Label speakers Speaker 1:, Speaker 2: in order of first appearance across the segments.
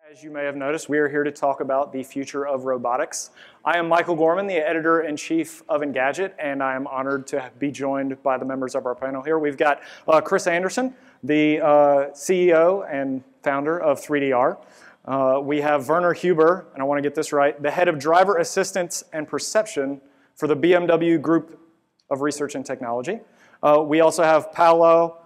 Speaker 1: As you may have noticed, we are here to talk about the future of robotics. I am Michael Gorman, the editor-in-chief of Engadget, and I am honored to be joined by the members of our panel here. We've got Chris Anderson, the CEO and founder of 3DR. We have Werner Huber, and I want to get this right, the head of driver assistance and perception for the BMW Group of Research and Technology. We also have Paolo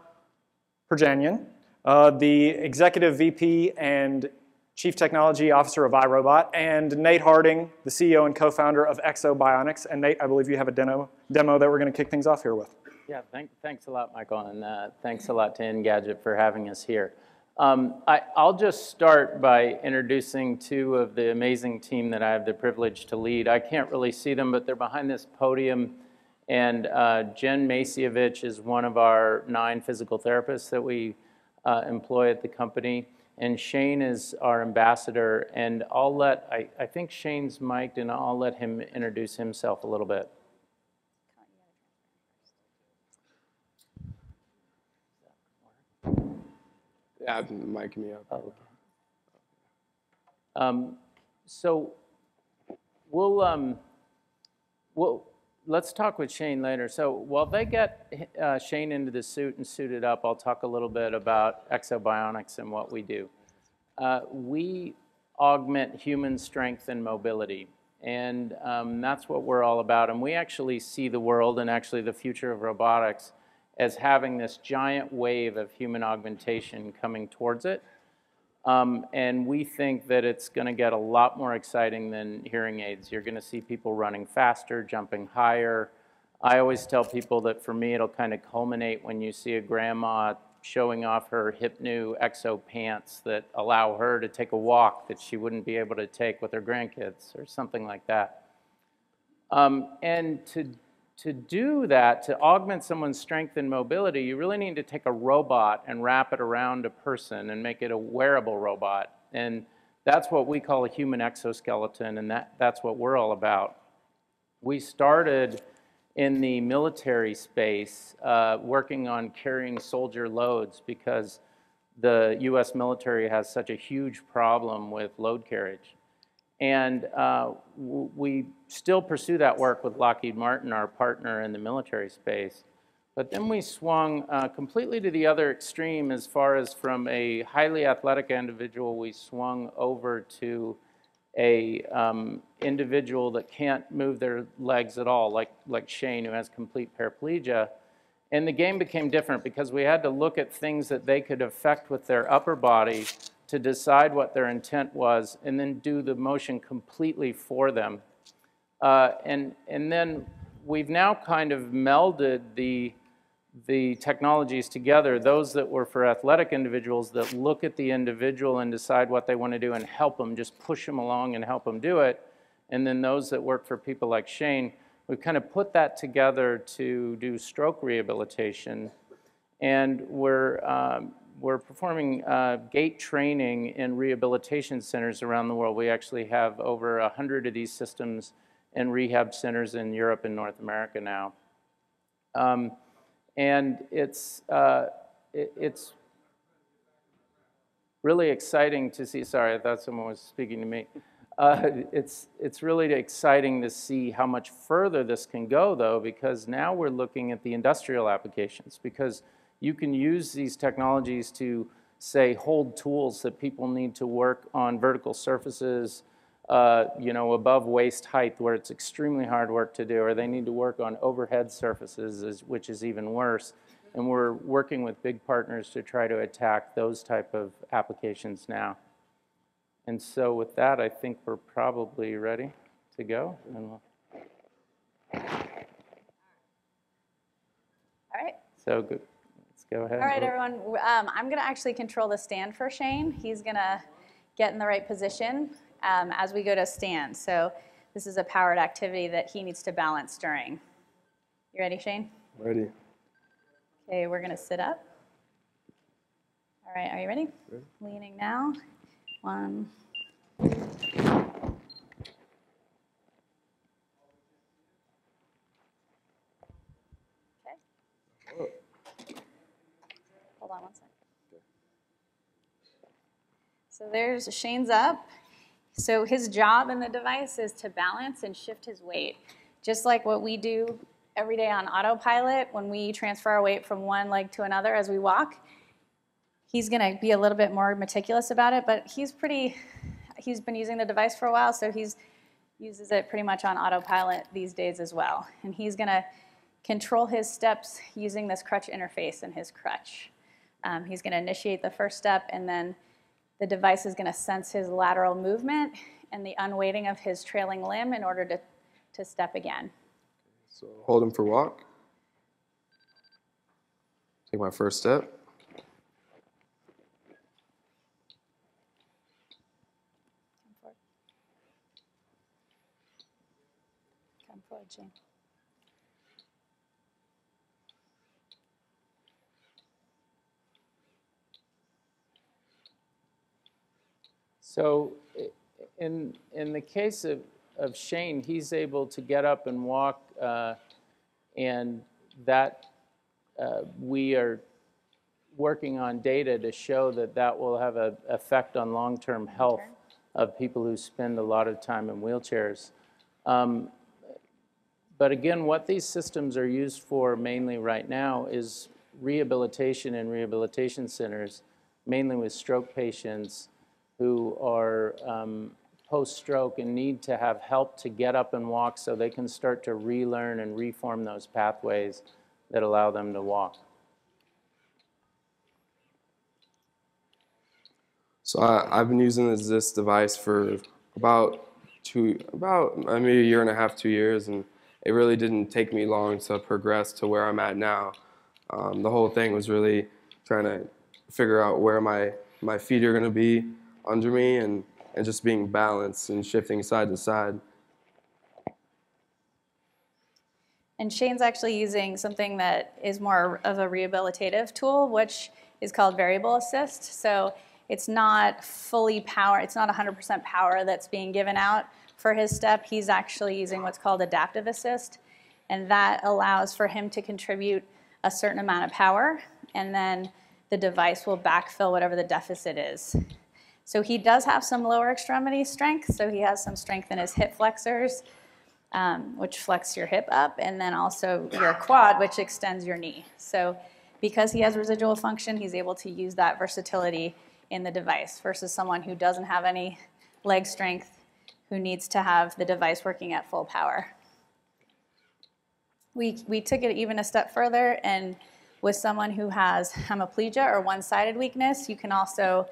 Speaker 1: Perjanian, the executive VP and Chief Technology Officer of iRobot, and Nate Harding, the CEO and co-founder of Exobionics. And Nate, I believe you have a demo that we're going to kick things off here with.
Speaker 2: Yeah, thanks a lot, Michael, and thanks a lot to Engadget for having us here. I'll just start by introducing two of the amazing team that I have the privilege to lead. I can't really see them, but they're behind this podium. And Jen Macievich is one of our 9 physical therapists that we employ at the company. And Shane is our ambassador, and I think Shane's mic'd, and I'll let him introduce himself a little bit.
Speaker 3: Yeah, mic me up.
Speaker 2: Oh, okay. So let's talk with Shane later. So while they get Shane into the suit and suited up, I'll talk a little bit about Exobionics and what we do. We augment human strength and mobility, and that's what we're all about. And we actually see the world and actually the future of robotics as having this giant wave of human augmentation coming towards it. And we think that it's going to get a lot more exciting than hearing aids. You're going to see people running faster, jumping higher. I always tell people that for me, it'll kind of culminate when you see a grandma showing off her hip new exo pants that allow her to take a walk that she wouldn't be able to take with her grandkids or something like that. And to do that, to augment someone's strength and mobility, you really need to take a robot and wrap it around a person and make it a wearable robot. And that's what we call a human exoskeleton, and that's what we're all about. We started in the military space working on carrying soldier loads because the US military has such a huge problem with load carriage. And we still pursue that work with Lockheed Martin, our partner in the military space. But then we swung completely to the other extreme as far as from a highly athletic individual, we swung over to a individual that can't move their legs at all, like Shane, who has complete paraplegia. And the game became different because we had to look at things that they could affect with their upper body to decide what their intent was, and then do the motion completely for them. And then we've now kind of melded the technologies together, those that were for athletic individuals that look at the individual and decide what they want to do and help them, just push them along and help them do it. And then those that work for people like Shane, we've kind of put that together to do stroke rehabilitation. And we're performing gait training in rehabilitation centers around the world. We actually have over 100 of these systems in rehab centers in Europe and North America now. And it's really exciting to see, sorry, I thought someone was speaking to me. It's really exciting to see how much further this can go, though, because now we're looking at the industrial applications, because you can use these technologies to, say, hold tools that people need to work on vertical surfaces, above waist height, where it's extremely hard work to do, or they need to work on overhead surfaces, which is even worse. And we're working with big partners to try to attack those type of applications now. And so with that, I think we're probably ready to go. And
Speaker 4: All right.
Speaker 2: So good. Go ahead.
Speaker 4: All right, everyone. I'm going to actually control the stand for Shane. He's going to get in the right position as we go to stand. So this is a powered activity that he needs to balance during. You ready, Shane?
Speaker 3: Ready.
Speaker 4: Okay, we're going to sit up. All right, are you ready?
Speaker 3: Ready.
Speaker 4: Leaning now. 1. Hold on one second. So there's Shane's up. So his job in the device is to balance and shift his weight, just like what we do every day on autopilot when we transfer our weight from one leg to another as we walk. He's going to be a little bit more meticulous about it, but he's been using the device for a while, so he uses it pretty much on autopilot these days as well. And he's going to control his steps using this crutch interface in his crutch. He's going to initiate the first step, and then the device is going to sense his lateral movement and the unweighting of his trailing limb in order to step again.
Speaker 3: So hold him for walk. Take my first step.
Speaker 4: Come forward, Shane.
Speaker 2: So in the case of Shane, he's able to get up and walk, and that we are working on data to show that that will have an effect on long-term health of people who spend a lot of time in wheelchairs. But again, what these systems are used for mainly right now is rehabilitation in rehabilitation centers, mainly with stroke patients who are post-stroke and need to have help to get up and walk so they can start to relearn and reform those pathways that allow them to walk.
Speaker 3: So I've been using this device for about maybe a year and a half, 2 years, and it really didn't take me long to progress to where I'm at now. The whole thing was really trying to figure out where my feet are going to be under me and just being balanced and shifting side to side.
Speaker 4: And Shane's actually using something that is more of a rehabilitative tool, which is called variable assist. So it's not fully power, it's not 100% power that's being given out for his step. He's actually using what's called adaptive assist, and that allows for him to contribute a certain amount of power, and then the device will backfill whatever the deficit is. So he does have some lower extremity strength, so he has some strength in his hip flexors, which flex your hip up, and then also your quad, which extends your knee. So because he has residual function, he's able to use that versatility in the device versus someone who doesn't have any leg strength, who needs to have the device working at full power. We took it even a step further, and with someone who has hemiplegia or one-sided weakness, you can also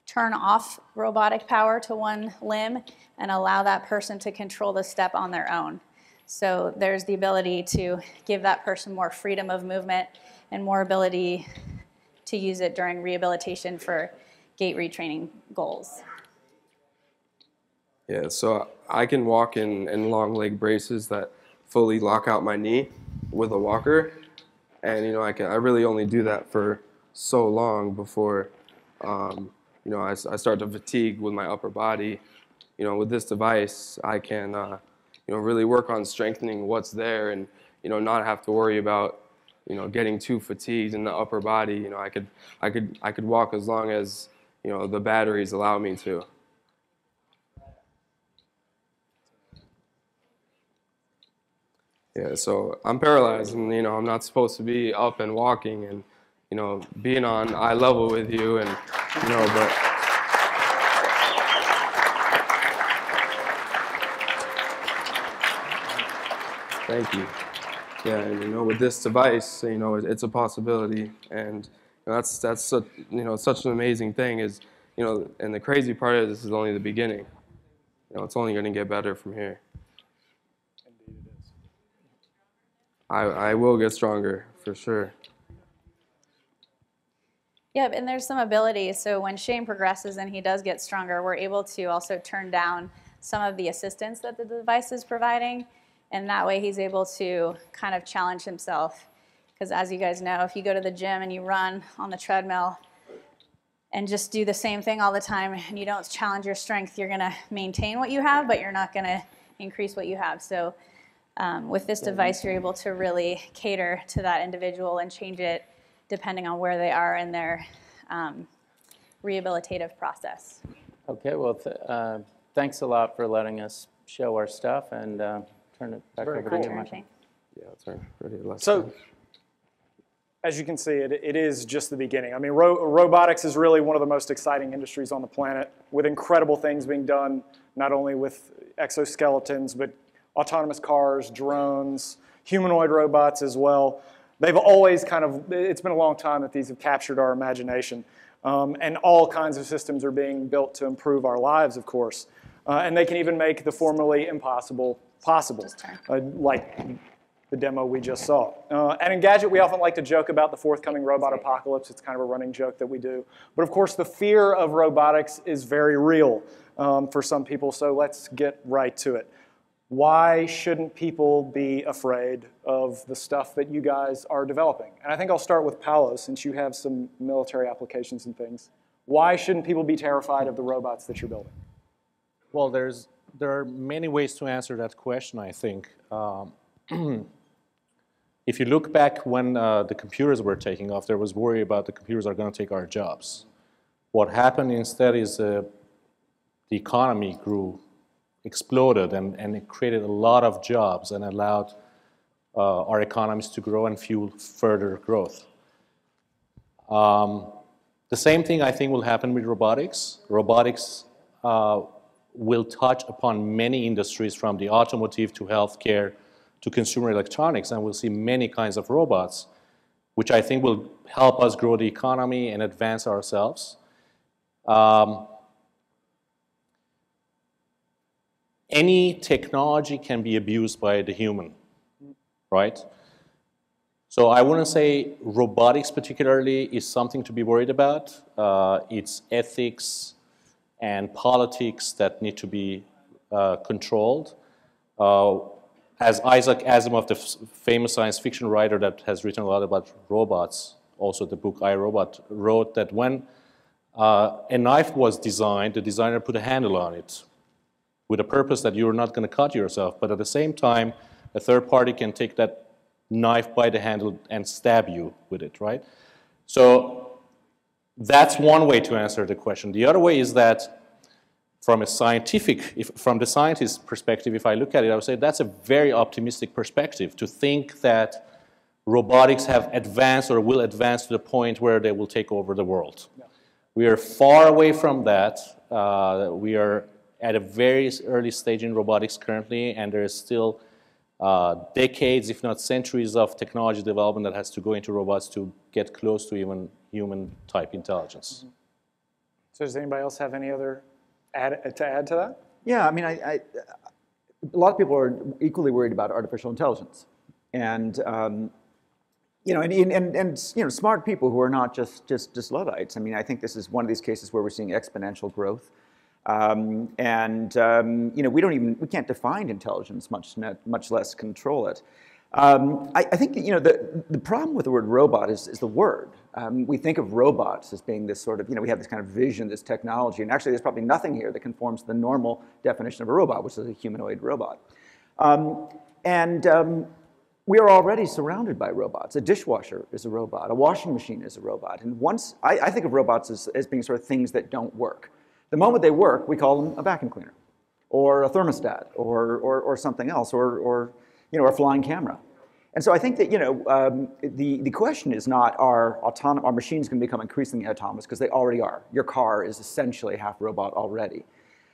Speaker 4: turn off robotic power to one limb and allow that person to control the step on their own. So there's the ability to give that person more freedom of movement and more ability to use it during rehabilitation for gait retraining goals.
Speaker 3: Yeah, so I can walk in long leg braces that fully lock out my knee with a walker, and I really only do that for so long before I start to fatigue with my upper body. With this device, I can really work on strengthening what's there, and not have to worry about getting too fatigued in the upper body. I could walk as long as the batteries allow me to. Yeah, so I'm paralyzed, and I'm not supposed to be up and walking and being on eye level with you, and but thank you. Yeah, and with this device, it's a possibility, and that's such, such an amazing thing. Is and the crazy part is this is only the beginning. It's only going to get better from here. I will get stronger, for sure.
Speaker 4: Yeah, and there's some ability. So when Shane progresses and he does get stronger, we're able to also turn down some of the assistance that the device is providing. And that way he's able to kind of challenge himself. Because as you guys know, if you go to the gym and you run on the treadmill and just do the same thing all the time and you don't challenge your strength, you're going to maintain what you have, but you're not going to increase what you have. So with this device, you're able to really cater to that individual and change it depending on where they are in their rehabilitative process.
Speaker 2: Okay, well, thanks a lot for letting us show our stuff, and turn it back over to you, Michael.
Speaker 3: Yeah, it's already less.
Speaker 1: So, as you can see, it is just the beginning. I mean, robotics is really one of the most exciting industries on the planet, with incredible things being done, not only with exoskeletons, but autonomous cars, drones, humanoid robots as well. They've always it's been a long time that these have captured our imagination. And all kinds of systems are being built to improve our lives, of course. And they can even make the formerly impossible possible, like the demo we just saw. At Engadget, we often like to joke about the forthcoming robot apocalypse. It's kind of a running joke that we do. But of course, the fear of robotics is very real for some people, so let's get right to it. Why shouldn't people be afraid of the stuff that you guys are developing? And I think I'll start with Paolo, since you have some military applications and things. Why shouldn't people be terrified of the robots that you're building?
Speaker 5: Well, there are many ways to answer that question, I think. If you look back when the computers were taking off, there was worry about the computers are going to take our jobs. What happened instead is the economy exploded, and it created a lot of jobs and allowed our economies to grow and fuel further growth. The same thing I think will happen with robotics. Robotics will touch upon many industries, from the automotive to healthcare to consumer electronics, and we'll see many kinds of robots, which I think will help us grow the economy and advance ourselves. Any technology can be abused by the human, right? So I wouldn't say robotics particularly is something to be worried about. It's ethics and politics that need to be controlled. As Isaac Asimov, the famous science fiction writer that has written a lot about robots, also the book I, Robot, wrote that when a knife was designed, the designer put a handle on it with a purpose that you're not going to cut yourself, but at the same time, a third party can take that knife by the handle and stab you with it, right? So that's one way to answer the question. The other way is that from a from the scientist's perspective, if I look at it, I would say that's a very optimistic perspective, to think that robotics have advanced or will advance to the point where they will take over the world. Yeah. We are far away from that. We are at a very early stage in robotics currently, and there is still decades, if not centuries, of technology development that has to go into robots to get close to even human-type intelligence.
Speaker 1: Mm-hmm. So does anybody else have any other to add to that?
Speaker 6: Yeah, I mean, a lot of people are equally worried about artificial intelligence, and smart people who are not just Luddites. I mean, I think this is one of these cases where we're seeing exponential growth, we can't define intelligence, much less control it. I think that, the problem with the word robot is the word. We think of robots as being this sort of, we have this kind of vision, this technology, and actually there's probably nothing here that conforms to the normal definition of a robot, which is a humanoid robot. We are already surrounded by robots. A dishwasher is a robot. A washing machine is a robot. And I think of robots as being sort of things that don't work. The moment they work, we call them a vacuum cleaner, or a thermostat, or something else, or a flying camera. And so I think that the question is not are machines going to become increasingly autonomous, because they already are. Your car is essentially half robot already.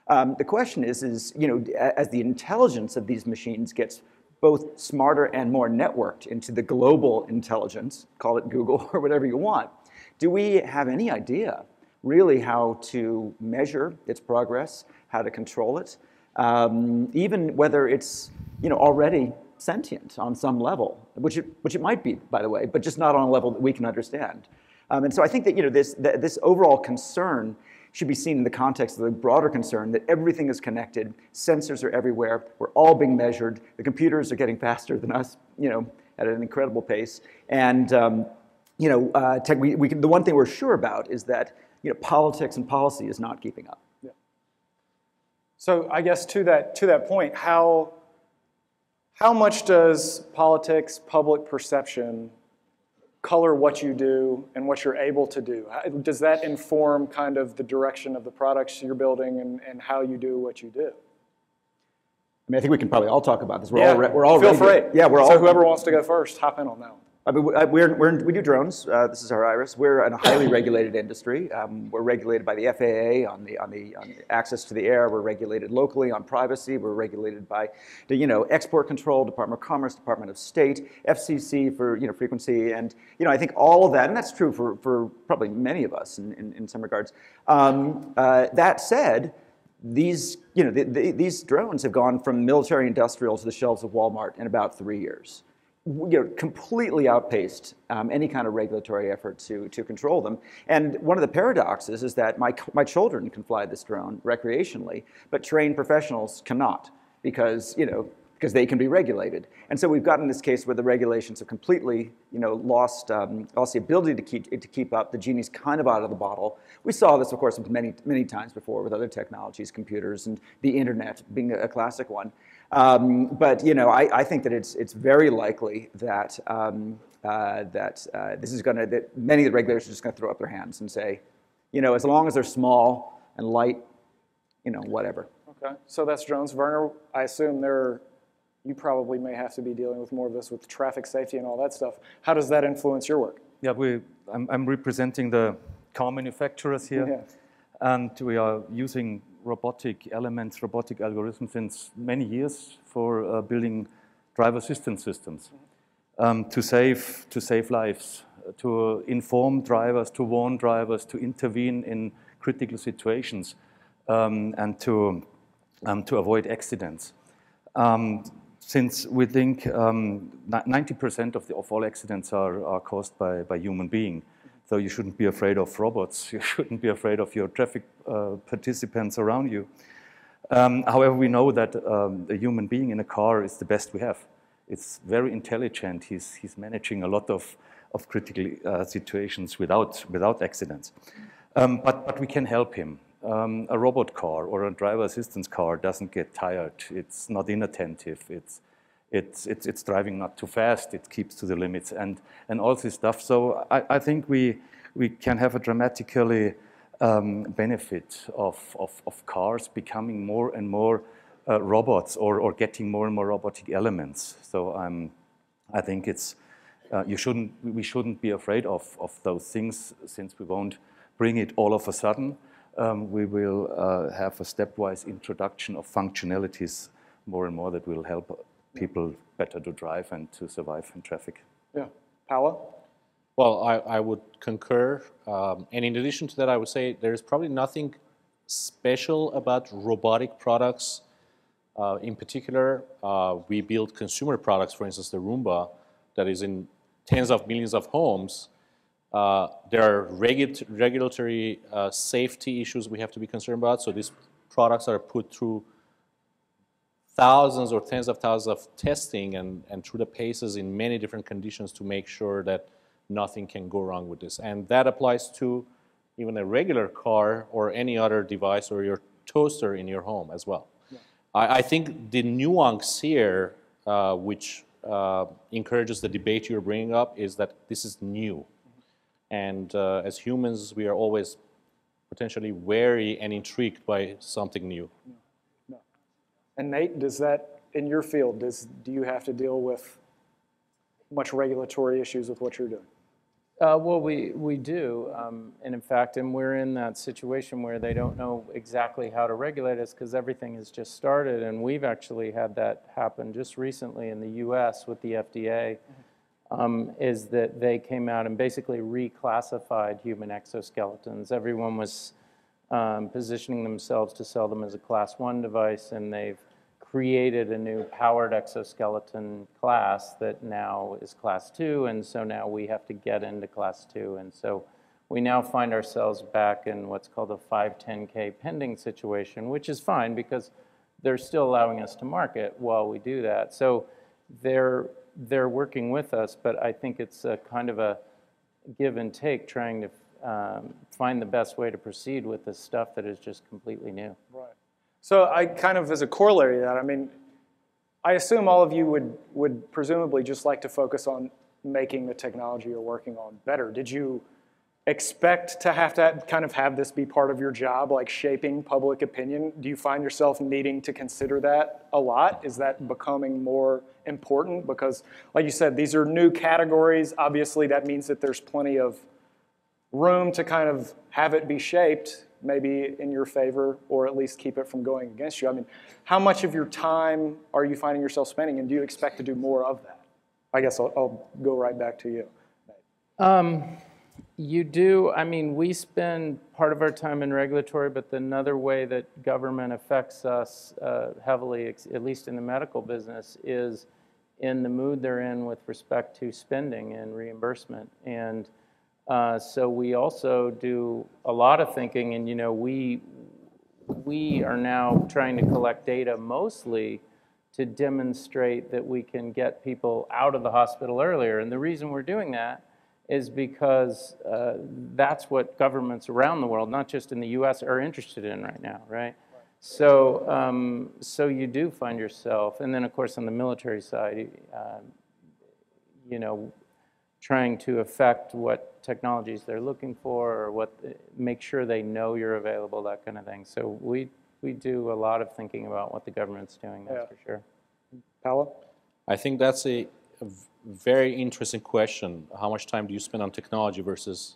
Speaker 6: The question is as the intelligence of these machines gets both smarter and more networked into the global intelligence, call it Google or whatever you want, do we have any idea really how to measure its progress, how to control it, even whether it's already sentient on some level, which it might be, by the way, but just not on a level that we can understand. And so I think that this overall concern should be seen in the context of the broader concern that everything is connected, sensors are everywhere, we're all being measured, the computers are getting faster than us, at an incredible pace, and the one thing we're sure about is that politics and policy is not keeping up.
Speaker 1: Yeah. So I guess to that point, how much does politics, public perception color what you do and what you're able to do? Does that inform kind of the direction of the products you're building and how you do what you do?
Speaker 6: I mean, I think we can probably all talk about this.
Speaker 1: We're all feel free.
Speaker 6: Yeah, we're all.
Speaker 1: So whoever wants to go first, hop in on that one.
Speaker 6: I mean, we do drones. This is our Iris. We're in a highly regulated industry. We're regulated by the FAA on the access to the air. We're regulated locally on privacy. We're regulated by the export control, Department of Commerce, Department of State, FCC for frequency, and I think all of that, and that's true for probably many of us in some regards. That said, these these drones have gone from military industrial to the shelves of Walmart in about 3 years. Completely outpaced any kind of regulatory effort to control them. And one of the paradoxes is that my children can fly this drone recreationally, but trained professionals cannot because they can be regulated. And so we've gotten this case where the regulations have completely lost the ability to keep up. The genie's kind of out of the bottle. We saw this, of course, many times before with other technologies, computers, and the internet being a classic one. But I think that it's very likely that that many of the regulators are just going to throw up their hands and say, as long as they're small and light, whatever.
Speaker 1: Okay, so that's drones. Werner, I assume you probably may have to be dealing with more of this with traffic safety and all that stuff. How does that influence your work?
Speaker 7: Yeah, I'm representing the car manufacturers here,
Speaker 1: Yeah.
Speaker 7: and we are using robotic elements, robotic algorithms since many years for building driver assistance systems to save lives, to inform drivers, to warn drivers, to intervene in critical situations, and to avoid accidents. Since we think 90% of all accidents are caused by human being. So you shouldn't be afraid of robots. You shouldn't be afraid of your traffic participants around you. However, we know that a human being in a car is the best we have. It's very intelligent. He's managing a lot of critical situations without accidents. But we can help him. A robot car or a driver assistance car doesn't get tired. It's not inattentive. It's driving not too fast. It keeps to the limits and all this stuff. So I think we can have a dramatically benefit of cars becoming more and more robots or getting more and more robotic elements. So I think we shouldn't be afraid of those things since we won't bring it all of a sudden. We will have a stepwise introduction of functionalities more and more that will help people better to drive and to survive in traffic.
Speaker 1: Yeah. Paolo?
Speaker 5: Well, I would concur. And in addition to that, I would say there is probably nothing special about robotic products. In particular, we build consumer products, for instance, the Roomba, that is in tens of millions of homes. There are regulatory safety issues we have to be concerned about. So these products are put through thousands or tens of thousands of testing and through the paces in many different conditions to make sure that nothing can go wrong with this. And that applies to even a regular car or any other device or your toaster in your home as well. Yeah. I think the nuance here, which encourages the debate you're bringing up, is that this is new. And as humans, we are always potentially wary and intrigued by something new.
Speaker 1: No. And Nate, does that, in your field, do you have to deal with much regulatory issues with what you're doing?
Speaker 2: Well, we do, and in fact, we're in that situation where they don't know exactly how to regulate us because everything has just started, and we've actually had that happen just recently in the U.S. with the FDA. Is that they came out and basically reclassified human exoskeletons. Everyone was positioning themselves to sell them as a Class 1 device, and they've created a new powered exoskeleton class that now is Class 2, and so now we have to get into Class 2. And so we now find ourselves back in what's called a 510K pending situation, which is fine because they're still allowing us to market while we do that. So they're working with us, but I think it's a kind of a give and take, trying to find the best way to proceed with this stuff that is just completely new.
Speaker 1: Right. So I kind of, as a corollary to that, I mean, I assume all of you would presumably just like to focus on making the technology you're working on better. Did you expect to have this be part of your job, like shaping public opinion? Do you find yourself needing to consider that a lot? Is that becoming more important? Because, like you said, these are new categories. Obviously, that means that there's plenty of room to kind of have it be shaped, maybe in your favor, or at least keep it from going against you. I mean, how much of your time are you finding yourself spending, and do you expect to do more of that? I guess I'll go right back to you.
Speaker 2: You do. I mean, we spend part of our time in regulatory, but another way that government affects us heavily, at least in the medical business, is in the mood they're in with respect to spending and reimbursement. And so we also do a lot of thinking, and we are now trying to collect data mostly to demonstrate that we can get people out of the hospital earlier. And the reason we're doing that is because that's what governments around the world, not just in the US, are interested in right now, right? So, so you do find yourself, and then of course on the military side, trying to affect what technologies they're looking for, or make sure they know you're available, that kind of thing. So we do a lot of thinking about what the government's doing, that's for sure.
Speaker 1: Paolo?
Speaker 5: I think that's a very interesting question. How much time do you spend on technology versus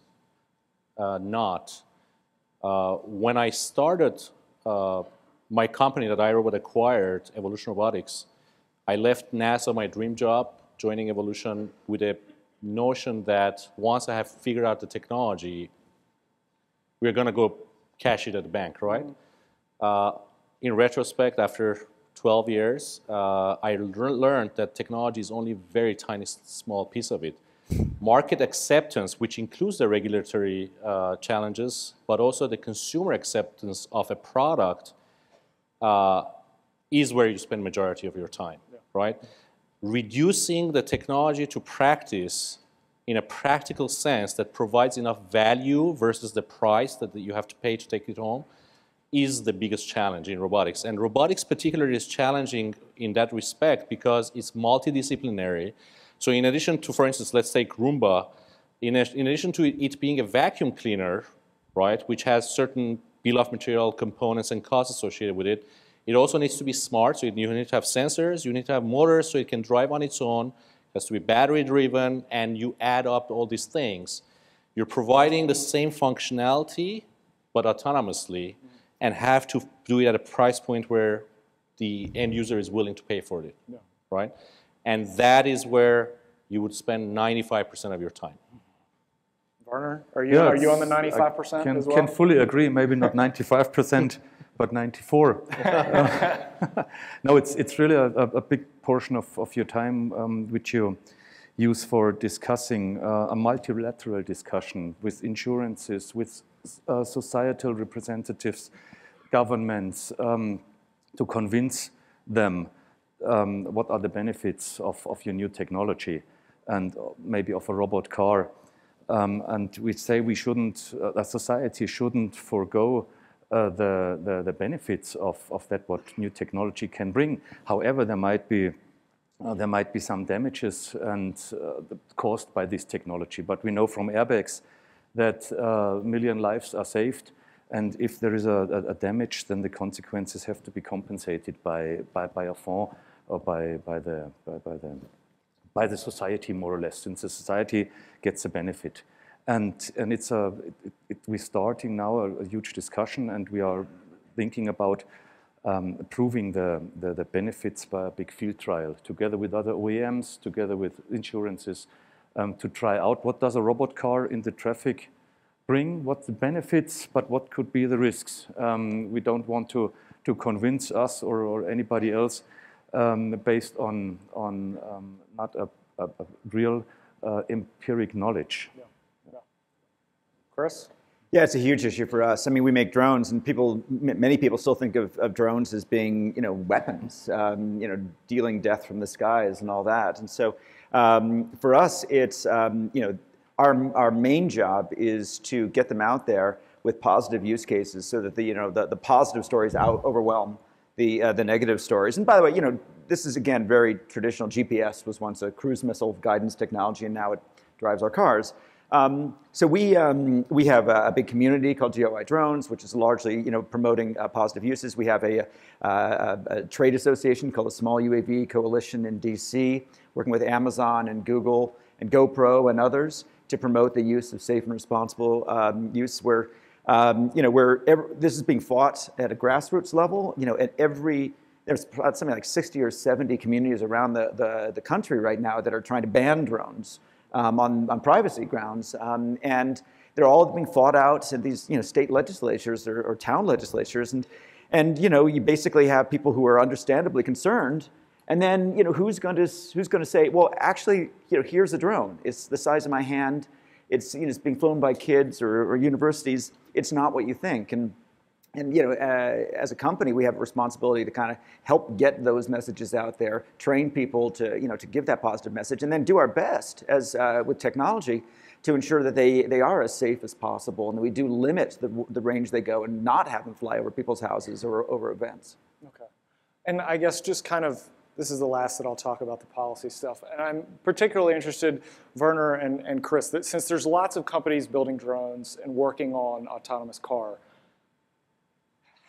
Speaker 5: not? When I started my company that iRobot acquired, Evolution Robotics, I left NASA, my dream job, joining Evolution with a notion that once I have figured out the technology, we're going to go cash it at the bank, right? In retrospect, after 12 years, I learned that technology is only a very tiny, small piece of it. Market acceptance, which includes the regulatory challenges, but also the consumer acceptance of a product, is where you spend majority of your time, right? Reducing the technology to practice in a practical sense that provides enough value versus the price that you have to pay to take it home is the biggest challenge in robotics. And robotics particularly is challenging in that respect because it's multidisciplinary. So in addition to, for instance, let's take Roomba, in addition to it being a vacuum cleaner, right, which has certain bill of material components and costs associated with it, it also needs to be smart, so you need to have sensors, you need to have motors so it can drive on its own, it has to be battery driven, and you add up all these things. You're providing the same functionality, but autonomously, and have to do it at a price point where the end user is willing to pay for it, right? And that is where you would spend 95% of your time.
Speaker 1: Werner, are you on the 95% as well?
Speaker 7: Can fully agree, maybe not 95%, but 94. No, it's really a big portion of your time which you use for discussing a multilateral discussion with insurances, with societal representatives, governments, to convince them what are the benefits of your new technology and maybe of a robot car. And we say we shouldn't, a society shouldn't forego the benefits of that, what new technology can bring. However, there might be some damages and caused by this technology. But we know from airbags that a million lives are saved. And if there is a damage, then the consequences have to be compensated by a fund or by the society, more or less, since the society gets a benefit. And we're starting now a huge discussion, and we are thinking about proving the benefits by a big field trial, together with other OEMs, together with insurances, to try out what does a robot car in the traffic bring, what the benefits, but what could be the risks. We don't want to convince us or anybody else based on not a real empiric knowledge.
Speaker 1: Chris?
Speaker 6: Yeah, it's a huge issue for us. I mean, we make drones, and many people still think of drones as being, weapons, dealing death from the skies and all that. And so, for us, it's, our main job is to get them out there with positive use cases, so that the positive stories overwhelm the negative stories. And by the way, you know, this is again very traditional. GPS was once a cruise missile guidance technology, and now it drives our cars. So we have a big community called GOI Drones, which is largely, you know, promoting positive uses. We have a trade association called the Small UAV Coalition in DC, working with Amazon and Google and GoPro and others to promote the use of safe and responsible use. Where you know, this is being fought at a grassroots level. You know, there's something like 60 or 70 communities around the country right now that are trying to ban drones. On privacy grounds, and they're all being fought out in these, you know, state legislatures or town legislatures, and you know, you basically have people who are understandably concerned, and then, you know, who's going to say, well, actually, you know, here's a drone. It's the size of my hand. It's, you know, it's being flown by kids or universities. It's not what you think. And you know, as a company, we have a responsibility to kind of help get those messages out there, train people to, you know, to give that positive message, and then do our best as with technology to ensure that they are as safe as possible, and that we do limit the range they go and not have them fly over people's houses or over events.
Speaker 1: Okay. And I guess just kind of, this is the last that I'll talk about the policy stuff. And I'm particularly interested, Werner and Chris, that since there's lots of companies building drones and working on autonomous car,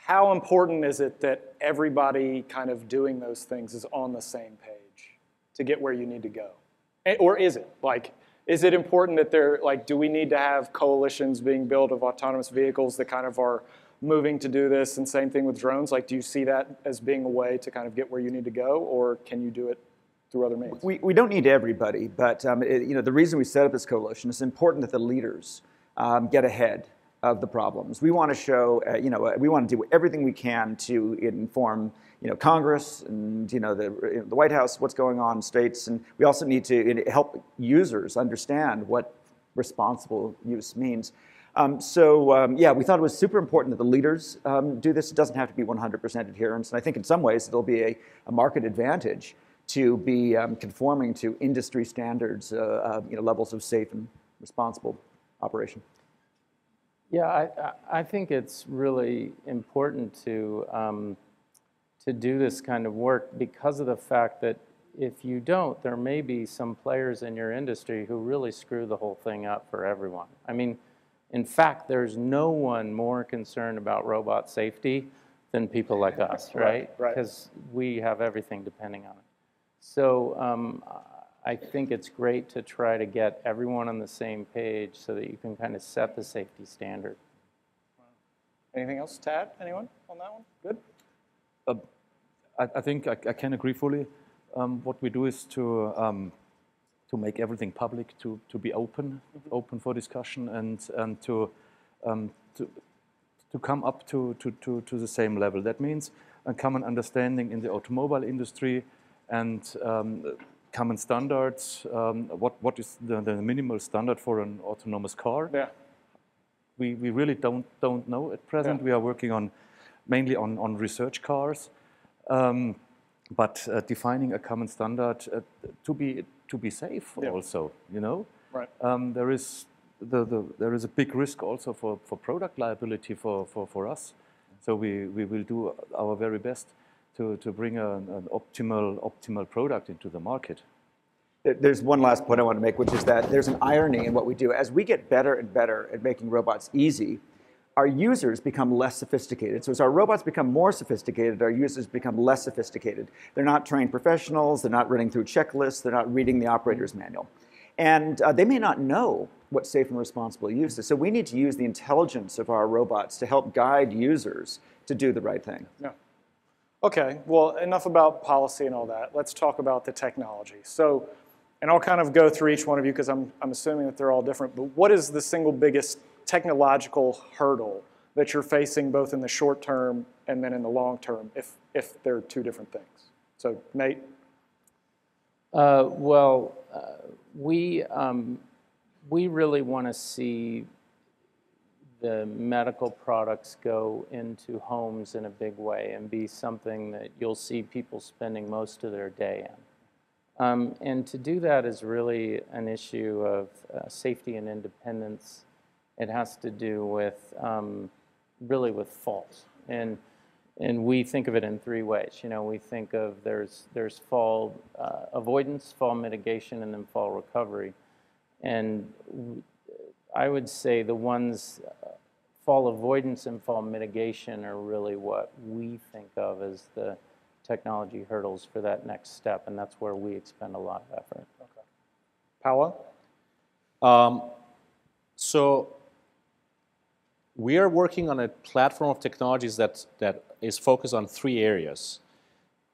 Speaker 1: how important is it that everybody kind of doing those things is on the same page to get where you need to go? Or is it? Like, is it important that they're, like, do we need to have coalitions being built of autonomous vehicles that kind of are moving to do this, and same thing with drones? Like, do you see that as being a way to kind of get where you need to go, or can you do it through other means?
Speaker 6: We don't need everybody, but you know, the reason we set up this coalition is important that the leaders get ahead of the problems. We want to show, you know, we want to do everything we can to inform, you know, Congress and, you know, the White House, what's going on in states, and we also need to help users understand what responsible use means. Yeah, we thought it was super important that the leaders do this. It doesn't have to be 100% adherence, and I think in some ways it'll be a market advantage to be conforming to industry standards, you know, levels of safe and responsible operation.
Speaker 2: Yeah, I think it's really important to do this kind of work because of the fact that if you don't, there may be some players in your industry who really screw the whole thing up for everyone. I mean, in fact, there's no one more concerned about robot safety than people like us, right?
Speaker 1: Right.
Speaker 2: Because we have everything depending on it. So I think it's great to try to get everyone on the same page so that you can kind of set the safety standard.
Speaker 1: Anything else to add? Anyone on that one? Good?
Speaker 7: I think I can agree fully. What we do is to make everything public, to be open for discussion, and to come up to the same level. That means a common understanding in the automobile industry and common standards. What is the minimal standard for an autonomous car?
Speaker 1: Yeah.
Speaker 7: We really don't know at present. Yeah. We are working mainly on research cars, but defining a common standard to be safe, yeah, also. You know,
Speaker 1: right.
Speaker 7: There is a big risk also for product liability for us. So we will do our very best to bring an optimal product into the market.
Speaker 6: There's one last point I want to make, which is that there's an irony in what we do. As we get better and better at making robots easy, our users become less sophisticated. So as our robots become more sophisticated, our users become less sophisticated. They're not trained professionals, they're not running through checklists, they're not reading the operator's manual. And they may not know what safe and responsible use is. So we need to use the intelligence of our robots to help guide users to do the right thing.
Speaker 1: Yeah. Okay, well, enough about policy and all that. Let's talk about the technology. So, and I'll kind of go through each one of you because I'm assuming that they're all different, but what is the single biggest technological hurdle that you're facing both in the short term and then in the long term, if they're two different things? So, Nate?
Speaker 2: We really want to see the medical products go into homes in a big way and be something that you'll see people spending most of their day in. And to do that is really an issue of safety and independence. It has to do with really with fault. And And we think of it in three ways. You know, we think of there's fall avoidance, fall mitigation, and then fall recovery. And I would say the ones, fall avoidance and fall mitigation are really what we think of as the technology hurdles for that next step, and that's where we expend a lot of effort.
Speaker 1: Okay. Paolo?
Speaker 5: So we are working on a platform of technologies that is focused on three areas.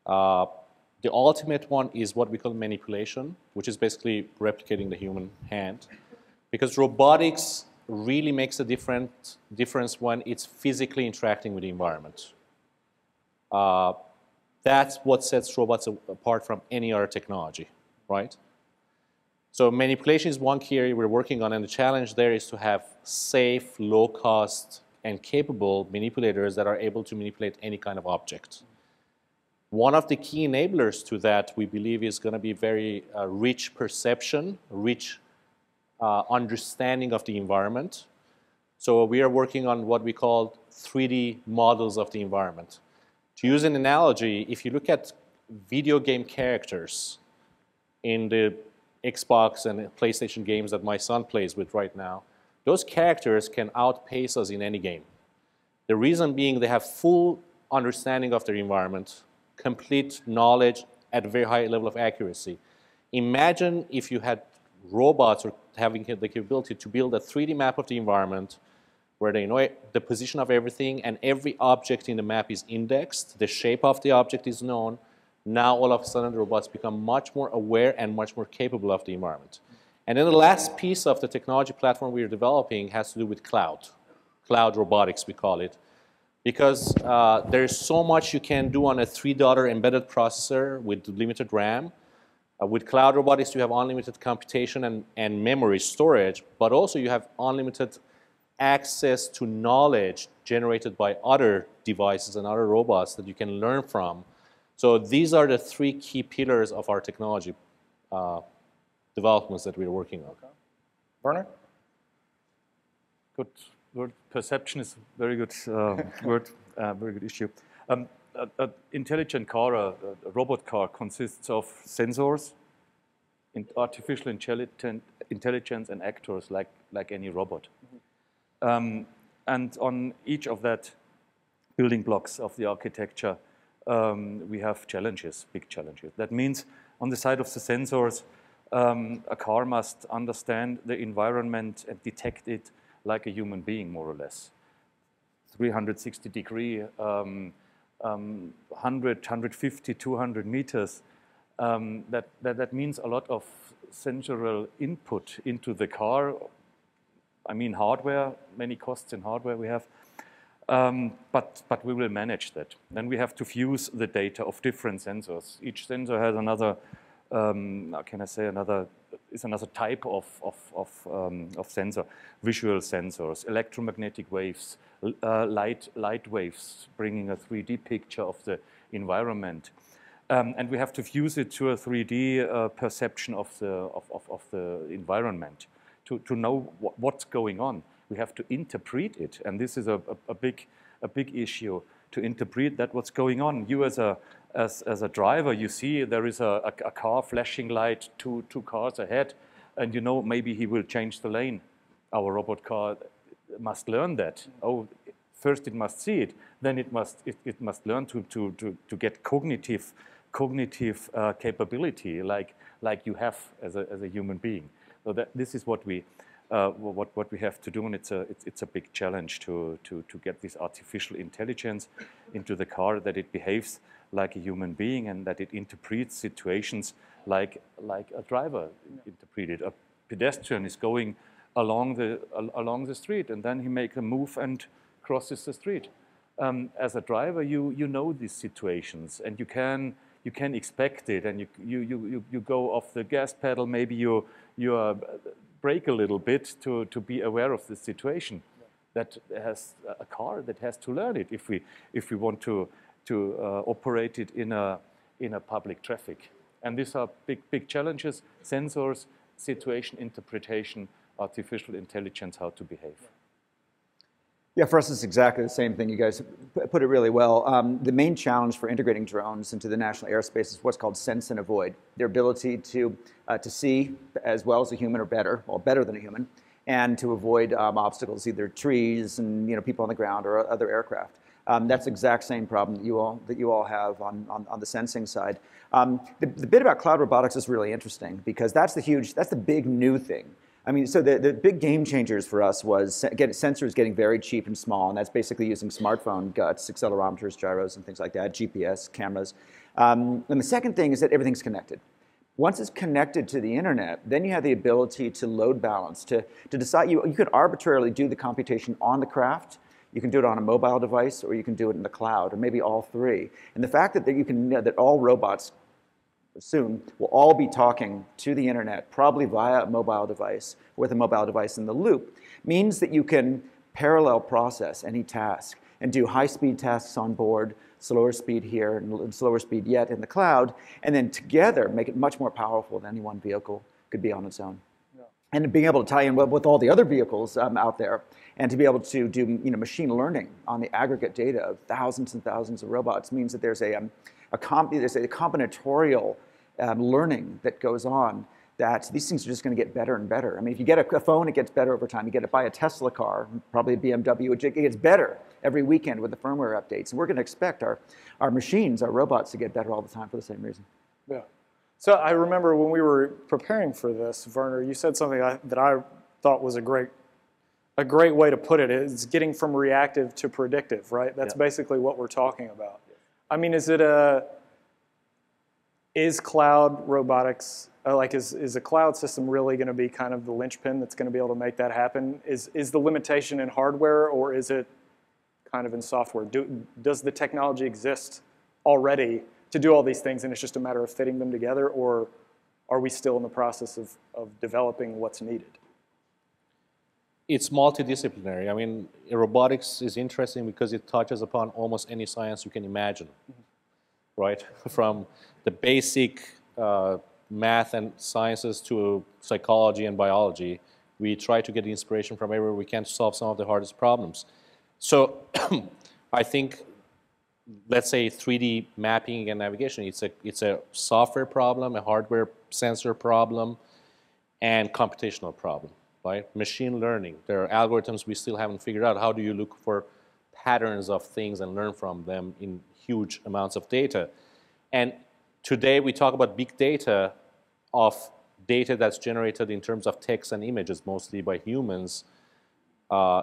Speaker 5: The ultimate one is what we call manipulation, which is basically replicating the human hand. Because robotics really makes a difference when it's physically interacting with the environment. That's what sets robots apart from any other technology, right? So manipulation is one key area we're working on, and the challenge there is to have safe, low-cost, and capable manipulators that are able to manipulate any kind of object. One of the key enablers to that, we believe, is going to be very rich perception, rich understanding of the environment. So we are working on what we call 3D models of the environment. To use an analogy, if you look at video game characters in the Xbox and PlayStation games that my son plays with right now, those characters can outpace us in any game. The reason being they have full understanding of their environment, complete knowledge at a very high level of accuracy. Imagine if you had robots or having the capability to build a 3D map of the environment where they know the position of everything and every object in the map is indexed, the shape of the object is known. Now all of a sudden the robots become much more aware and much more capable of the environment. And then the last piece of the technology platform we are developing has to do with cloud robotics, we call it. Because there's so much you can do on a $3 embedded processor with limited RAM. With cloud robotics, you have unlimited computation and memory storage, but also you have unlimited access to knowledge generated by other devices and other robots that you can learn from. So these are the three key pillars of our technology developments that we're working on.
Speaker 1: Okay. Werner?
Speaker 7: Good word. Perception is a very good word, very good issue. An intelligent car, a robot car, consists of sensors, artificial intelligence, and actors like any robot. And on each of that building blocks of the architecture, we have challenges, big challenges. That means on the side of the sensors, a car must understand the environment and detect it like a human being, more or less. 360-degree, 100, 150, 200 meters. That means a lot of sensory input into the car. I mean hardware, many costs in hardware we have. But we will manage that. Then we have to fuse the data of different sensors. Each sensor has another, how can I say, another type of sensor. Visual sensors, electromagnetic waves, light waves, bringing a 3D picture of the environment. And we have to fuse it to a 3D perception of the environment to know what's going on. We have to interpret it, and this is a big issue, to interpret that what's going on. You as a driver, you see there is a car flashing light two cars ahead, and you know maybe he will change the lane. Our robot car must learn that. Oh, first it must see it, then it must learn to get cognitive capability like you have as a human being. So this is what we have to do, and it's a big challenge to get this artificial intelligence into the car, that it behaves like a human being and that it interprets situations like a driver interpreted. A pedestrian is going along the street, and then he makes a move and crosses the street. As a driver, you know these situations, and you can expect it, and you go off the gas pedal. Maybe you brake a little bit to be aware of the situation. That has a car that has to learn it if we want to operate it in a public traffic. And these are big challenges: sensors, situation interpretation, artificial intelligence, how to behave.
Speaker 6: Yeah, for us, it's exactly the same thing. You guys put it really well. The main challenge for integrating drones into the national airspace is what's called sense and avoid. Their ability to see as well as a human or better, well, better than a human, and to avoid obstacles, either trees and people on the ground or other aircraft. That's the exact same problem that you all have on the sensing side. The bit about cloud robotics is really interesting because that's the big new thing. I mean, so the big game changers for us was sensors getting very cheap and small, and that's basically using smartphone guts, accelerometers, gyros, and things like that, GPS, cameras. And the second thing is that everything's connected. Once it's connected to the internet, then you have the ability to load balance, to decide, you could arbitrarily do the computation on the craft, you can do it on a mobile device, or you can do it in the cloud, or maybe all three. And the fact that all robots soon will all be talking to the internet, probably via a mobile device, with a mobile device in the loop, means that you can parallel process any task and do high-speed tasks on board, slower speed here, and slower speed yet in the cloud, and then together make it much more powerful than any one vehicle could be on its own. Yeah. And being able to tie in with all the other vehicles out there, and to be able to do machine learning on the aggregate data of thousands and thousands of robots means that there's a combinatorial learning that goes on, that these things are just going to get better and better. I mean, if you get a phone, it gets better over time. You get to buy a Tesla car, probably a BMW, it gets better every weekend with the firmware updates. And we're going to expect our machines, our robots, to get better all the time for the same reason.
Speaker 1: Yeah. So I remember when we were preparing for this, Werner, you said something that I thought was a great way to put it. Is getting from reactive to predictive, right? That's basically what we're talking about. I mean, is cloud robotics, is a cloud system really going to be kind of the linchpin that's going to be able to make that happen? Is the limitation in hardware, or is it kind of in software? Does the technology exist already to do all these things, and it's just a matter of fitting them together, or are we still in the process of developing what's needed?
Speaker 5: It's multidisciplinary. I mean, robotics is interesting because it touches upon almost any science you can imagine, right? From the basic math and sciences to psychology and biology, we try to get inspiration from everywhere we can to solve some of the hardest problems. So I think, let's say 3D mapping and navigation, it's a software problem, a hardware sensor problem, and computational problem. Right? Machine learning, there are algorithms we still haven't figured out. How do you look for patterns of things and learn from them in huge amounts of data? And today we talk about big data of data that's generated in terms of text and images, mostly by humans.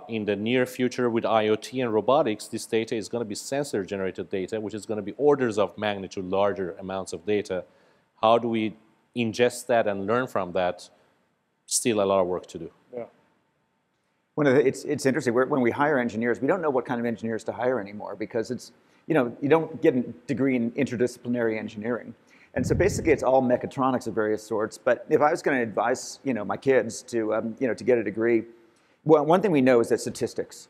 Speaker 5: In the near future with IoT and robotics, this data is going to be sensor-generated data, which is going to be orders of magnitude larger amounts of data. How do we ingest that and learn from that? Still a lot of work to do.
Speaker 1: Yeah.
Speaker 6: It's interesting. When we hire engineers, we don't know what kind of engineers to hire anymore because it's, you don't get a degree in interdisciplinary engineering. And so basically it's all mechatronics of various sorts. But if I was going to advise, my kids to get a degree, well, one thing we know is that statistics,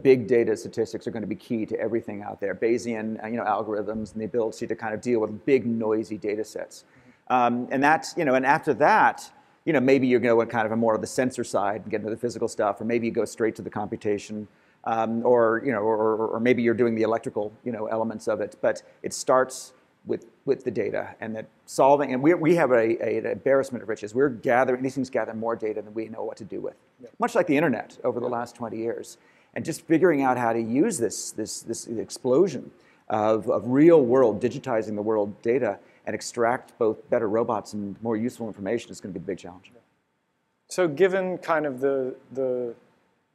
Speaker 6: big data statistics are going to be key to everything out there. Bayesian, algorithms and the ability to kind of deal with big noisy data sets. And that's, and after that, maybe you're going to kind of more of the sensor side and get into the physical stuff, or maybe you go straight to the computation, or maybe you're doing the electrical, elements of it. But it starts with the data and that solving, and we have an embarrassment of riches. We're gathering, these things gather more data than we know what to do with. Yeah. Much like the internet over the last 20 years. And just figuring out how to use this explosion of real world, digitizing the world data and extract both better robots and more useful information is going to be the big challenge.
Speaker 1: So given kind of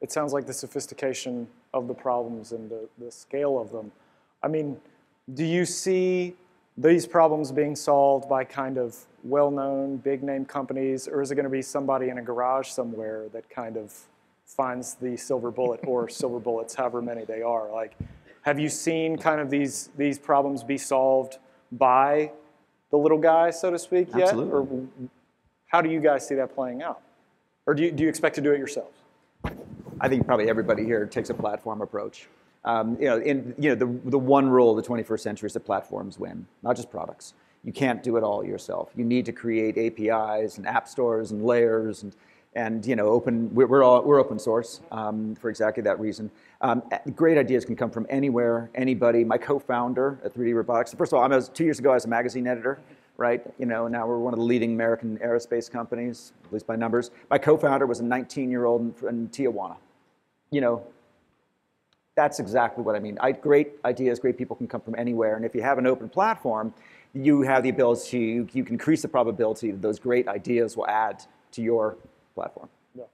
Speaker 1: it sounds like the sophistication of the problems and the scale of them, I mean, do you see these problems being solved by kind of well-known, big-name companies, or is it going to be somebody in a garage somewhere that kind of finds the silver bullet or silver bullets, however many they are? Like, have you seen kind of these problems be solved by the little guy, so to speak, yet?
Speaker 6: Absolutely.
Speaker 1: Or how do you guys see that playing out? Or do you expect to do it yourselves?
Speaker 6: I think probably everybody here takes a platform approach. The one rule of the 21st century is that platforms win, not just products. You can't do it all yourself. You need to create APIs and app stores and layers And we're open source for exactly that reason. Great ideas can come from anywhere, anybody. My co-founder at 3D Robotics. First of all, 2 years ago I was a magazine editor, right? Now we're one of the leading American aerospace companies, at least by numbers. My co-founder was a 19-year-old in Tijuana. That's exactly what I mean. Great ideas, great people can come from anywhere. And if you have an open platform, you have the ability, you can increase the probability that those great ideas will add to your platform.
Speaker 1: Yeah.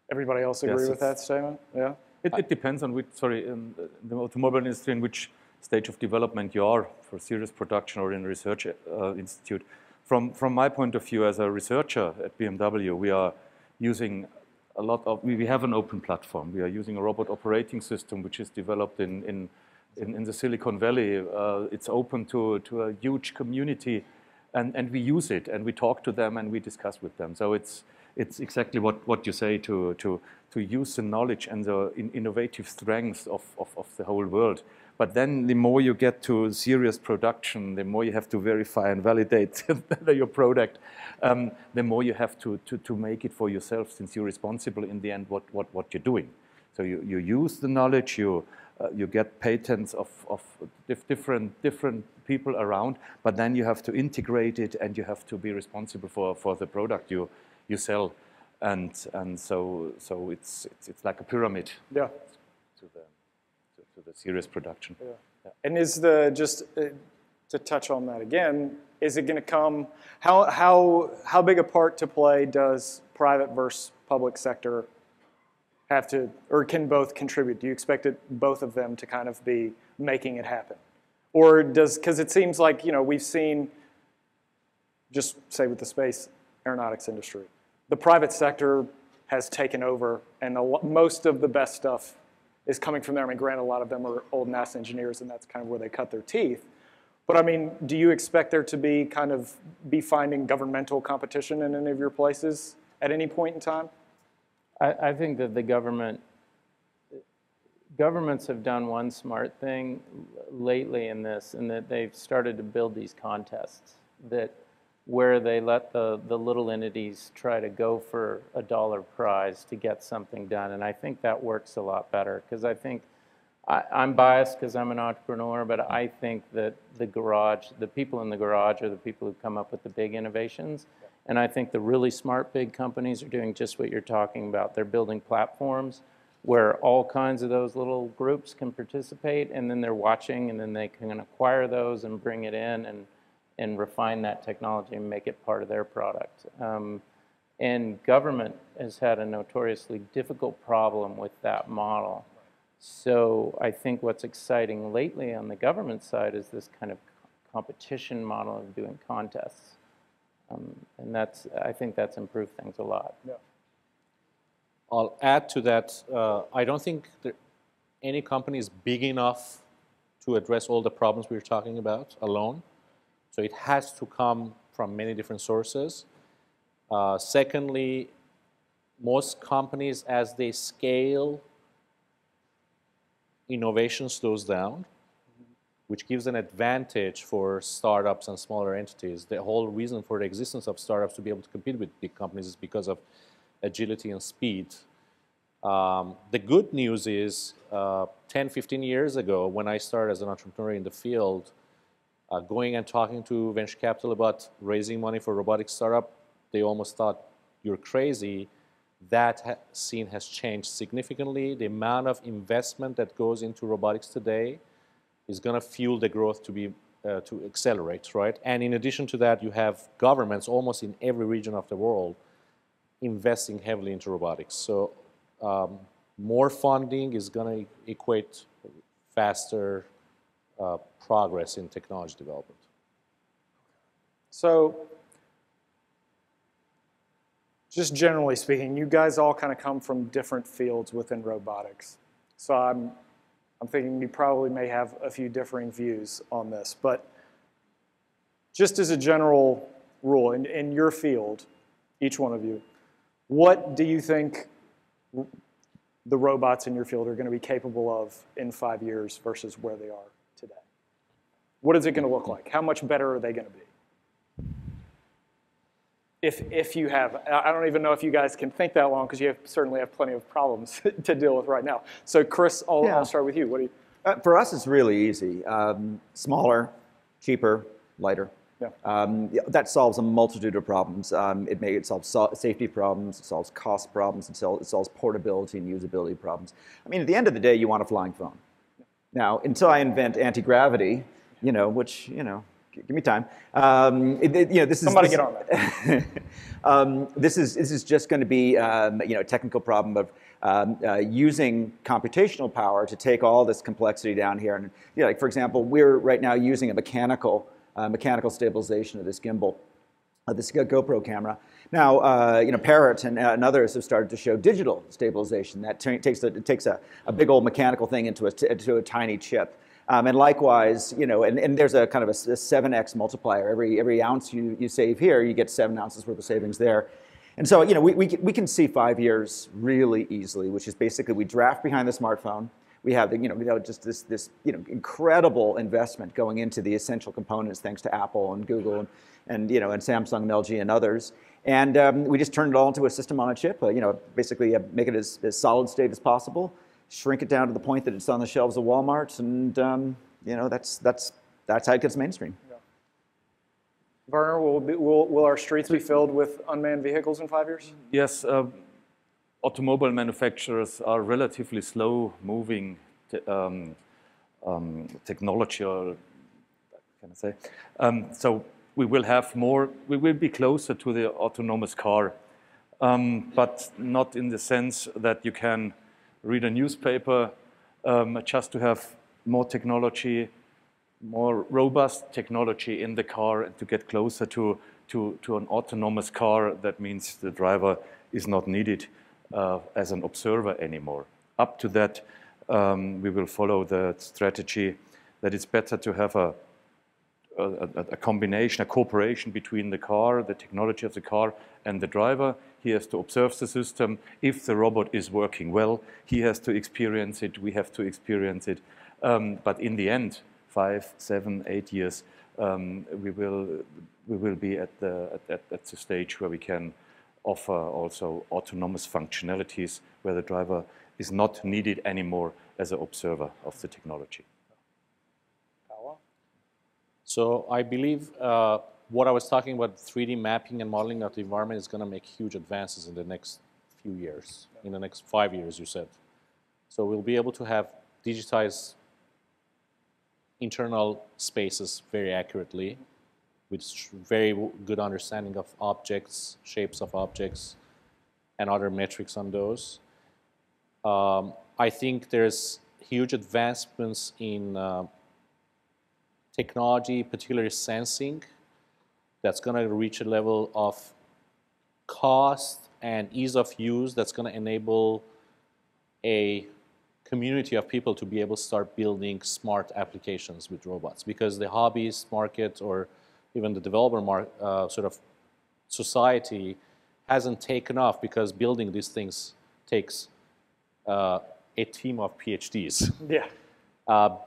Speaker 1: Everybody else agree with that statement? Yeah.
Speaker 7: It depends on in the automobile industry, in which stage of development you are for serious production or in a research institute. From my point of view as a researcher at BMW, we are using we have an open platform. We are using a robot operating system which is developed in the Silicon Valley. It's open to a huge community, and we use it, and we talk to them, and we discuss with them. So it's exactly what you say, to use the knowledge and the innovative strengths of the whole world. But then the more you get to serious production, the more you have to verify and validate your product, the more you have to make it for yourself, since you're responsible in the end what you're doing. So you use the knowledge, you get patents of different people around, but then you have to integrate it, and you have to be responsible for the product you sell, and so it's like a pyramid.
Speaker 1: Yeah.
Speaker 7: To the serious production.
Speaker 1: Yeah. Yeah. And to touch on that again, is it going to come? How big a part to play does private versus public sector have to, or can both contribute? Do you expect both of them to kind of be making it happen, or because it seems like we've seen, just say with the space aeronautics industry, the private sector has taken over, and most of the best stuff is coming from there. I mean, granted, a lot of them are old NASA engineers, and that's kind of where they cut their teeth. But I mean, do you expect there to be finding governmental competition in any of your places at any point in time?
Speaker 2: I think that the governments have done one smart thing lately in this, and that they've started to build these contests where they let the little entities try to go for a $1 prize to get something done. And I think that works a lot better, because I think, I'm biased because I'm an entrepreneur, but I think that the people in the garage are the people who come up with the big innovations. And I think the really smart big companies are doing just what you're talking about. They're building platforms where all kinds of those little groups can participate, and then they're watching, and then they can acquire those and bring it in and refine that technology and make it part of their product. And government has had a notoriously difficult problem with that model. So I think what's exciting lately on the government side is this kind of competition model of doing contests. And I think that's improved things a lot.
Speaker 1: Yeah.
Speaker 5: I'll add to that. I don't think any company is big enough to address all the problems we're talking about alone. So it has to come from many different sources. Secondly, most companies, as they scale, innovation slows down, which gives an advantage for startups and smaller entities. The whole reason for the existence of startups to be able to compete with big companies is because of agility and speed. The good news is 10, 15 years ago, when I started as an entrepreneur in the field, going and talking to venture capital about raising money for robotics startup, they almost thought you're crazy. That scene has changed significantly. The amount of investment that goes into robotics today is going to fuel the growth to accelerate, right? And in addition to that, you have governments almost in every region of the world investing heavily into robotics. So more funding is going to equate faster progress in technology development.
Speaker 1: So, just generally speaking, you guys all kind of come from different fields within robotics. So I'm thinking you probably may have a few differing views on this, but just as a general rule, in your field, each one of you, what do you think the robots in your field are going to be capable of in 5 years versus where they are today? What is it going to look like? How much better are they going to be? if you have. I don't even know if you guys can think that long because you certainly have plenty of problems to deal with right now. So Chris, I'll start with you. What do you?
Speaker 6: For us, it's really easy. Smaller, cheaper, lighter.
Speaker 1: Yeah.
Speaker 6: That solves a multitude of problems. It solves safety problems, it solves cost problems, it solves portability and usability problems. I mean, at the end of the day, you want a flying phone. Now, until I invent anti-gravity, which, give me time. This is
Speaker 1: somebody get on that.
Speaker 6: This is just going to be a technical problem of using computational power to take all this complexity down here. And like for example, we're right now using a mechanical stabilization of this gimbal, this GoPro camera. Now, Parrot and others have started to show digital stabilization. That takes a big old mechanical thing into a tiny chip. And likewise, and there's a kind of a 7x multiplier. Every ounce you save here, you get 7 ounces worth of savings there. And so, we can see 5 years really easily, which is basically we draft behind the smartphone. We have just this incredible investment going into the essential components, thanks to Apple and Google and Samsung and LG and others. And we just turn it all into a system on a chip. Basically make it as solid state as possible. Shrink it down to the point that it's on the shelves of Walmart, and that's how it gets mainstream.
Speaker 1: Yeah. Werner, will our streets be filled with unmanned vehicles in 5 years?
Speaker 7: Yes, automobile manufacturers are relatively slow-moving technology, or what can I say? So we will be closer to the autonomous car, but not in the sense that you can read a newspaper just to have more technology, more robust technology in the car, and to get closer to an autonomous car. That means the driver is not needed as an observer anymore. Up to that, we will follow the strategy that it's better to have a combination, a cooperation between the car, the technology of the car, and the driver. He has to observe the system. If the robot is working well, he has to experience it, we have to experience it. But in the end, 5, 7, 8 years, we will be at the stage where we can offer also autonomous functionalities where the driver is not needed anymore as an observer of the technology.
Speaker 5: So I believe what I was talking about, 3D mapping and modeling of the environment, is going to make huge advances in the next few years, in the next 5 years, you said. So we'll be able to have digitized internal spaces very accurately, with very good understanding of objects, shapes of objects, and other metrics on those. I think there's huge advancements in technology, particularly sensing, that's going to reach a level of cost and ease of use that's going to enable a community of people to be able to start building smart applications with robots. Because the hobbyist market, or even the developer sort of society, hasn't taken off, because building these things takes a team of PhDs.
Speaker 1: Yeah.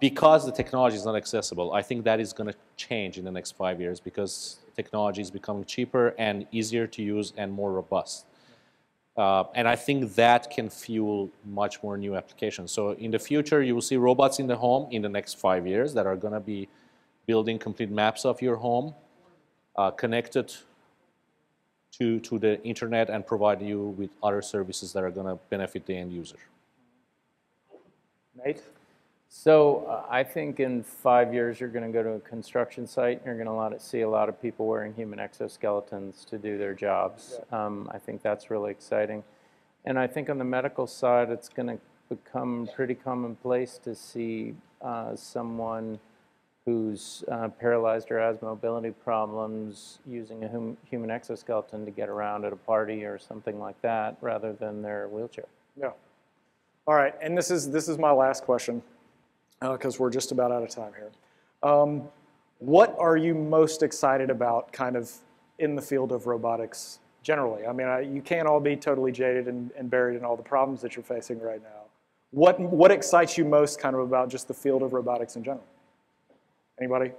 Speaker 5: Because the technology is not accessible. I think that is going to change in the next 5 years, because technology is becoming cheaper and easier to use and more robust. And I think that can fuel much more new applications. So in the future, you will see robots in the home in the next 5 years that are going to be building complete maps of your home, connected to the internet, and provide you with other services that are going to benefit the end user.
Speaker 1: Nate?
Speaker 2: So I think in 5 years, you're going to go to a construction site, and you're going to see a lot of people wearing human exoskeletons to do their jobs.
Speaker 1: Yeah.
Speaker 2: I think that's really exciting. And I think on the medical side, it's going to become pretty commonplace to see someone who's paralyzed or has mobility problems using a human exoskeleton to get around at a party or something like that, rather than their wheelchair.
Speaker 1: Yeah. All right, and this is my last question, because we're just about out of time here. What are you most excited about kind of in the field of robotics generally? I mean, you can't all be totally jaded and buried in all the problems that you're facing right now. What excites you most kind of about just the field of robotics in general? Anybody?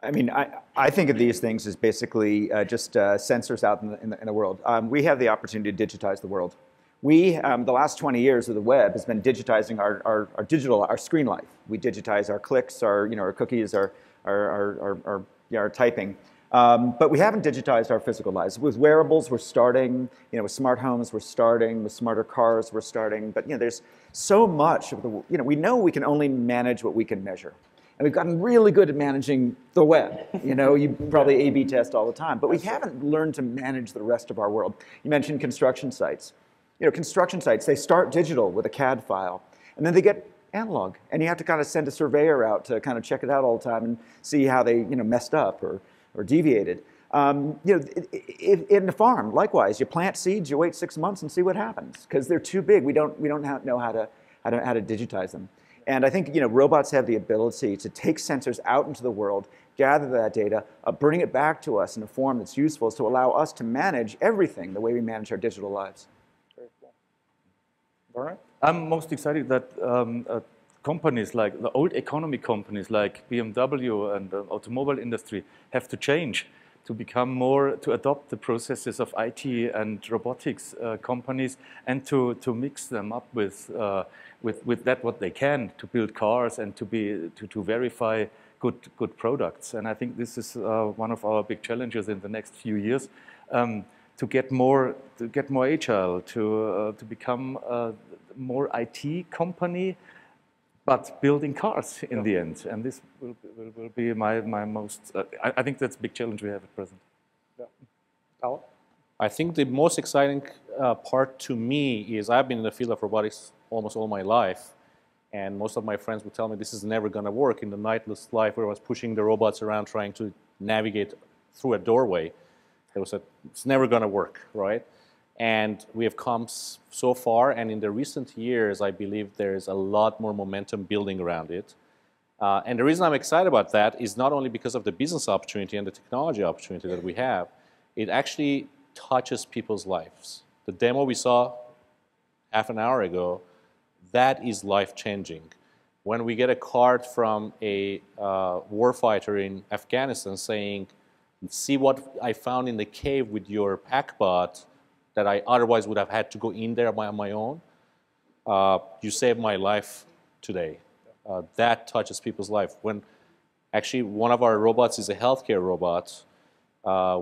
Speaker 6: I mean, I think of these things as basically just sensors out in the world. We have the opportunity to digitize the world. The last 20 years of the web has been digitizing our screen life. We digitize our clicks, our cookies, our typing. But we haven't digitized our physical lives. With wearables, we're starting. With smart homes, we're starting. With smarter cars, we're starting. But there's so much of the. We know we can only manage what we can measure. And we've gotten really good at managing the web. You probably A/B test all the time, but we haven't learned to manage the rest of our world. You mentioned construction sites. Construction sites, they start digital with a CAD file, and then they get analog, and you have to kind of send a surveyor out to kind of check it out all the time and see how they messed up or deviated. In the farm, likewise, you plant seeds, you wait 6 months and see what happens because they're too big. We don't know how to digitize them. And I think robots have the ability to take sensors out into the world, gather that data, bring it back to us in a form that's useful to allow us to manage everything the way we manage our digital lives.
Speaker 1: Very cool. Bernard?
Speaker 7: I'm most excited that companies like the old economy companies like BMW and the automobile industry have to change to become more, to adopt the processes of IT and robotics companies and to mix them up with that what they can to build cars and to verify good products. And I think this is one of our big challenges in the next few years, to get more agile, to become a more IT company, but building cars in the end. And this will be my most, I think that's a big challenge we have at present.
Speaker 1: Yeah. Paolo?
Speaker 5: I think the most exciting part to me is I've been in the field of robotics almost all my life, and most of my friends would tell me this is never going to work. In the nightless life where I was pushing the robots around trying to navigate through a doorway, it's never going to work, right? And we have come so far, and in the recent years, I believe there's a lot more momentum building around it. And the reason I'm excited about that is not only because of the business opportunity and the technology opportunity that we have, it actually touches people's lives. The demo we saw half an hour ago, that is life-changing. When we get a card from a warfighter in Afghanistan saying, see what I found in the cave with your PackBot that I otherwise would have had to go in there on my own, you saved my life today. That touches people's life. When actually one of our robots is a healthcare robot,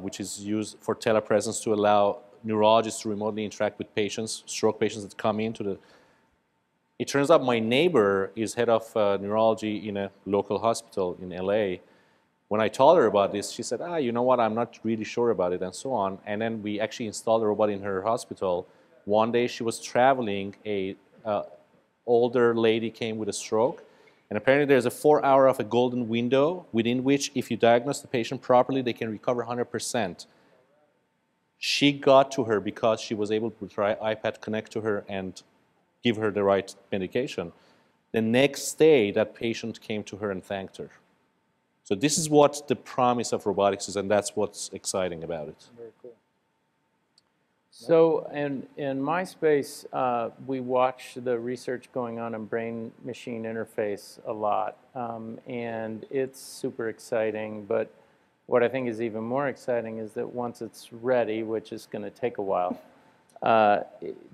Speaker 5: which is used for telepresence to allow neurologists to remotely interact with patients, stroke patients that come into the. It turns out my neighbor is head of neurology in a local hospital in LA. When I told her about this, she said, you know what, I'm not really sure about it, and so on. And then we actually installed a robot in her hospital. One day she was traveling, a older lady came with a stroke, and apparently there's a 4-hour of a golden window within which if you diagnose the patient properly, they can recover 100%. She got to her because she was able to try iPad connect to her and give her the right medication. The next day, that patient came to her and thanked her. So this is what the promise of robotics is, and that's what's exciting about it.
Speaker 1: Very cool.
Speaker 2: So in my space, we watch the research going on in brain-machine interface a lot, and it's super exciting. But what I think is even more exciting is that once it's ready, which is going to take a while,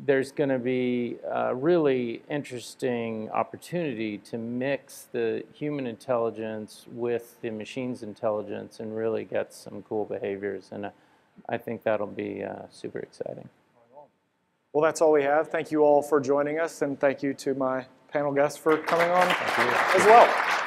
Speaker 2: there's going to be a really interesting opportunity to mix the human intelligence with the machine's intelligence and really get some cool behaviors. And I think that'll be super exciting.
Speaker 1: Well, that's all we have. Thank you all for joining us, and thank you to my panel guests for coming on as well.